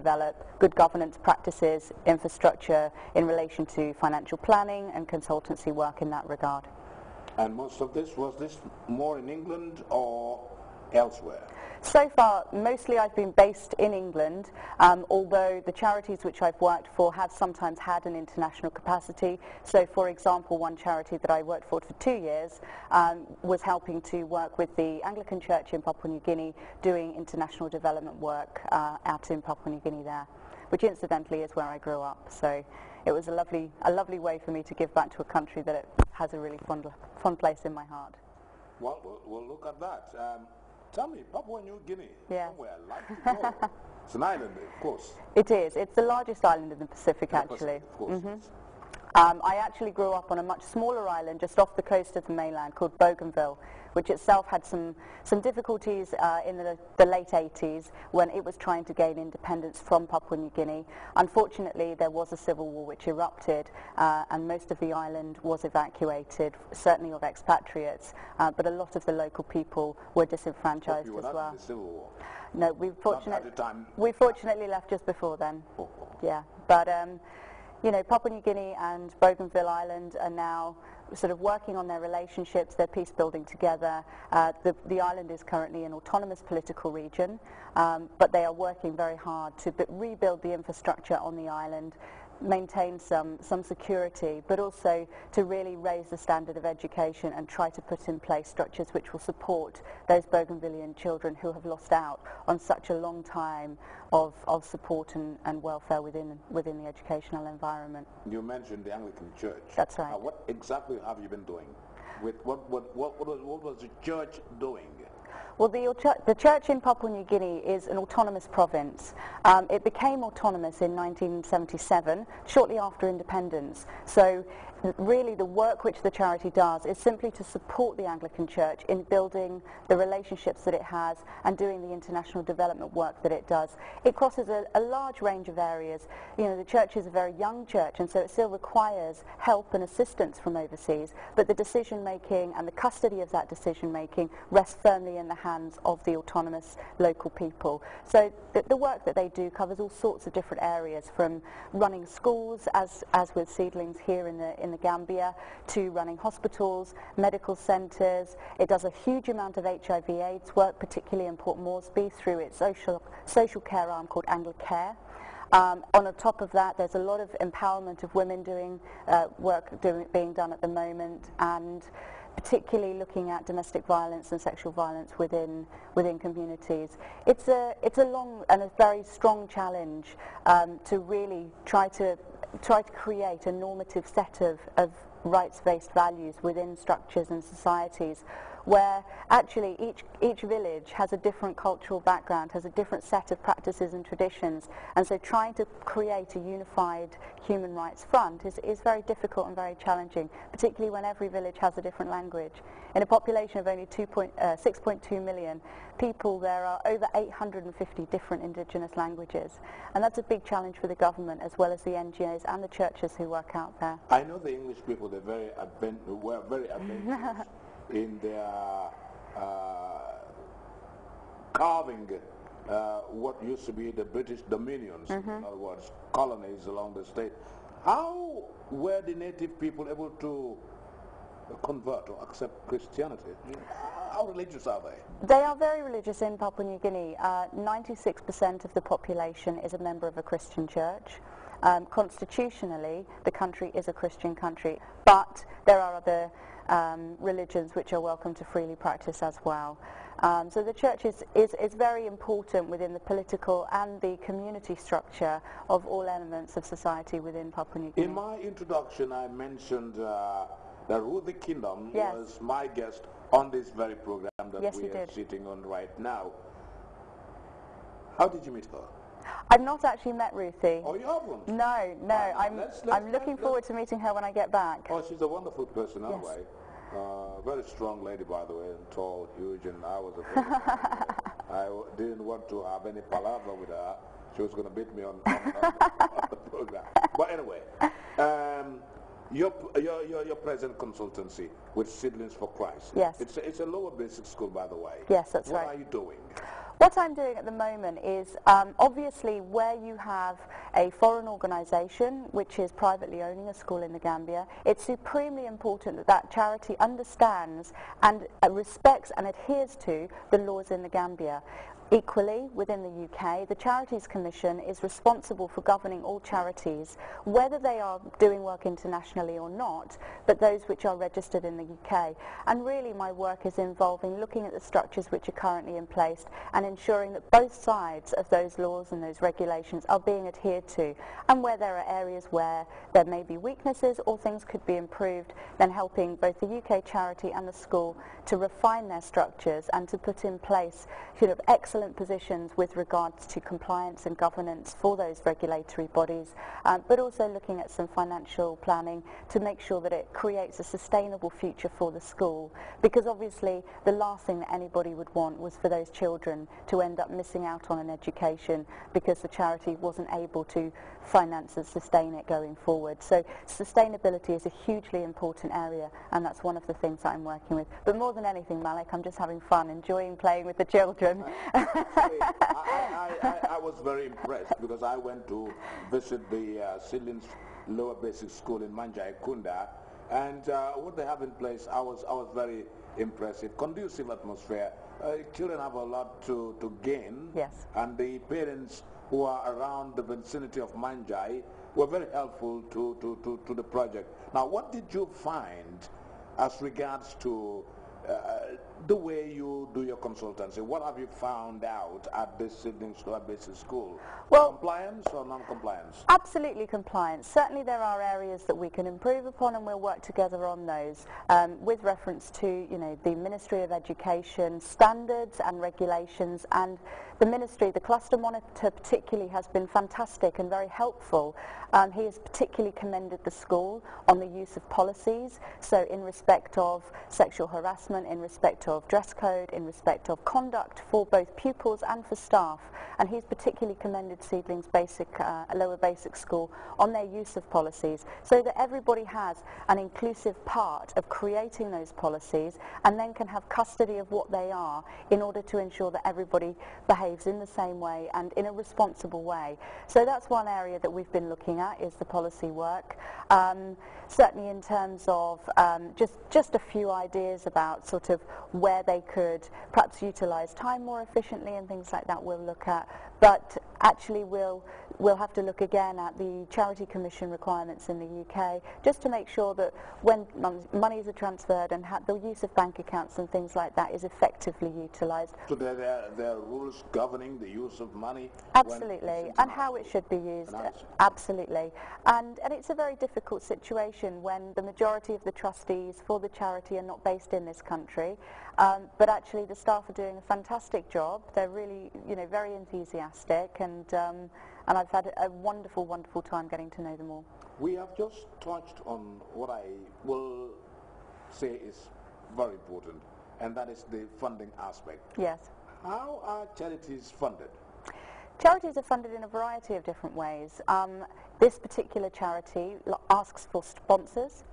develop good governance practices, infrastructure in relation to financial planning and consultancy work in that regard. And most of this, was this more in England or elsewhere? So far, mostly I've been based in England, although the charities which I've worked for have sometimes had an international capacity. So, for example, one charity that I worked for 2 years was helping to work with the Anglican Church in Papua New Guinea, doing international development work out in Papua New Guinea there, which incidentally is where I grew up. So it was a lovely way for me to give back to a country that it has a really fond place in my heart. Well, we'll look at that. Tell me, Papua New Guinea, yes. Somewhere I'd like to go. It's an island, of course. It is. It's the largest island in the Pacific, actually. Pacific, of course. Mm-hmm. I actually grew up on a much smaller island just off the coast of the mainland called Bougainville, which itself had some difficulties in the late 80s when it was trying to gain independence from Papua New Guinea. Unfortunately, there was a civil war which erupted, and most of the island was evacuated, certainly of expatriates, but a lot of the local people were disenfranchised you were as not well. in the civil war? No, we fortunately left just before then. Oh. Yeah, but you know, Papua New Guinea and Bougainville Island are now sort of working on their relationships, their peace building together. The island is currently an autonomous political region, but they are working very hard to rebuild the infrastructure on the island, maintain some security, but also to really raise the standard of education and try to put in place structures which will support those Bougainvillian children who have lost out on such a long time of support and welfare within the educational environment. You mentioned the Anglican Church. That's right. What exactly have you been doing? What was the church doing? Well, the church in Papua New Guinea is an autonomous province. It became autonomous in 1977, shortly after independence. So really the work which the charity does is simply to support the Anglican Church in building the relationships that it has and doing the international development work that it does. It crosses a large range of areas. You know, the church is a very young church, and so it still requires help and assistance from overseas, but the decision making and the custody of that decision making rests firmly in the hands of the autonomous local people. So the work that they do covers all sorts of different areas, from running schools, as with seedlings here in the Gambia, to running hospitals, medical centres. It does a huge amount of HIV/AIDS work, particularly in Port Moresby, through its social care arm called Anglicare. On the top of that, there's a lot of empowerment of women doing work being done at the moment, and particularly looking at domestic violence and sexual violence within communities. It's a long and a very strong challenge to really try to create a normative set of rights-based values within structures and societies, where actually each village has a different cultural background, has a different set of practices and traditions, and so trying to create a unified human rights front is very difficult and very challenging, particularly when every village has a different language. In a population of only 6.2 million people, there are over 850 different indigenous languages, and that's a big challenge for the government as well as the NGOs and the churches who work out there. I know the English people, were very adventurous in their carving what used to be the British dominions, in other words, colonies along the state. How were the native people able to convert or accept Christianity? How religious are they? They are very religious in Papua New Guinea. 96% of the population is a member of a Christian church. Constitutionally, the country is a Christian country, but there are other religions which are welcome to freely practice as well. So the church is very important within the political and the community structure of all elements of society within Papua New Guinea. In my introduction, I mentioned that Ruth the Kingdom was my guest on this very program that we are sitting on right now. How did you meet her? I've not actually met Ruthie. Oh, you haven't? No. I'm looking forward to meeting her when I get back. Oh, she's a wonderful person anyway. Very strong lady, by the way, and tall, huge, and I was afraid. I didn't want to have any palaver with her. She was going to beat me on the program. But anyway, your present consultancy with Seedlings for Christ. Yes. It's a lower basic school, by the way. Yes, that's right. What are you doing? What I'm doing at the moment is obviously where you have a foreign organisation which is privately owning a school in the Gambia, it's supremely important that that charity understands and respects and adheres to the laws in the Gambia. Equally, within the UK, the Charities Commission is responsible for governing all charities, whether they are doing work internationally or not, but those which are registered in the UK. And really my work is involving looking at the structures which are currently in place and ensuring that both sides of those laws and those regulations are being adhered to. And where there are areas where there may be weaknesses or things could be improved, then helping both the UK charity and the school to refine their structures and to put in place excellent positions with regards to compliance and governance for those regulatory bodies, but also looking at some financial planning to make sure that it creates a sustainable future for the school, because obviously the last thing that anybody would want was for those children to end up missing out on an education because the charity wasn't able to finance and sustain it going forward. So sustainability is a hugely important area, and that's one of the things that I'm working with. But more than anything, Malik, I'm just having fun, enjoying playing with the children. I was very impressed because I went to visit the Seedlings Lower Basic School in Manjai Kunda, and what they have in place, I was very impressive. Conducive atmosphere. Children have a lot to gain. Yes. And the parents who are around the vicinity of Manjai were very helpful to the project. Now, what did you find as regards to the way you do your consultancy? What have you found out at this Seedlings Lower Basic School? Well, compliance or non-compliance? Absolutely compliance. Certainly there are areas that we can improve upon, and we'll work together on those with reference to the Ministry of Education standards and regulations, and the Ministry, the cluster monitor particularly has been fantastic and very helpful. He has particularly commended the school on the use of policies, so in respect of sexual harassment, in respect of dress code, in respect of conduct for both pupils and for staff, and he's particularly commended Seedlings Lower Basic School on their use of policies, so that everybody has an inclusive part of creating those policies and then can have custody of what they are in order to ensure that everybody behaves in the same way and in a responsible way. So that's one area that we've been looking at, is the policy work. Certainly in terms of just a few ideas about sort of where they could perhaps utilise time more efficiently and things like that we'll look at. But actually we'll have to look again at the Charity Commission requirements in the UK, just to make sure that when monies are transferred and the use of bank accounts and things like that is effectively utilised. So there are rules governing the use of money? Absolutely, and how it should be used. Absolutely. And it's a very difficult situation when the majority of the trustees for the charity are not based in this country, but actually the staff are doing a fantastic job. They're really, very enthusiastic, and I've had a wonderful, wonderful time getting to know them all. We have just touched on what I will say is very important, and that is the funding aspect. Yes. How are charities funded? Charities are funded in a variety of different ways. This particular charity asks for sponsors.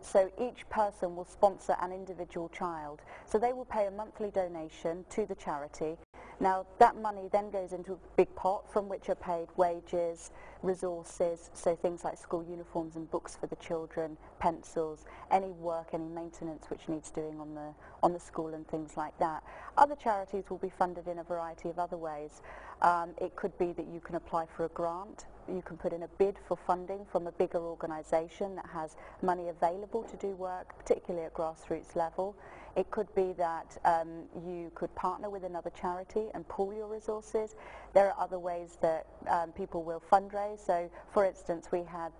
So each person will sponsor an individual child. So they will pay a monthly donation to the charity. Now that money then goes into a big pot from which are paid wages, resources, so things like school uniforms and books for the children, pencils, any work, any maintenance which needs doing on the school and things like that. Other charities will be funded in a variety of other ways. It could be that you can apply for a grant. You can put in a bid for funding from a bigger organisation that has money available to do work, particularly at grassroots level. It could be that you could partner with another charity and pool your resources. There are other ways that people will fundraise. So, for instance, we had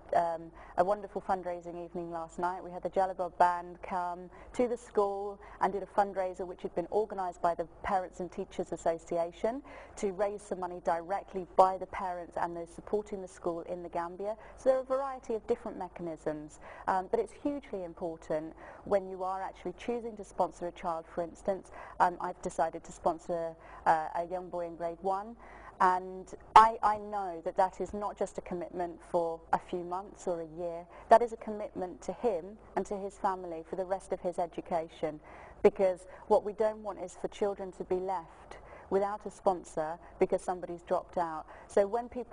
a wonderful fundraising evening last night. We had the Jalabab Band come to the school and did a fundraiser which had been organised by the Parents and Teachers Association to raise some money directly by the parents and those supporting the school in the Gambia. So there are a variety of different mechanisms, but it's hugely important when you are actually choosing to sponsor a child. For instance, I've decided to sponsor a young boy in grade 1, and I know that that is not just a commitment for a few months or a year. That is a commitment to him and to his family for the rest of his education, because what we don't want is for children to be left without a sponsor because somebody's dropped out. So when people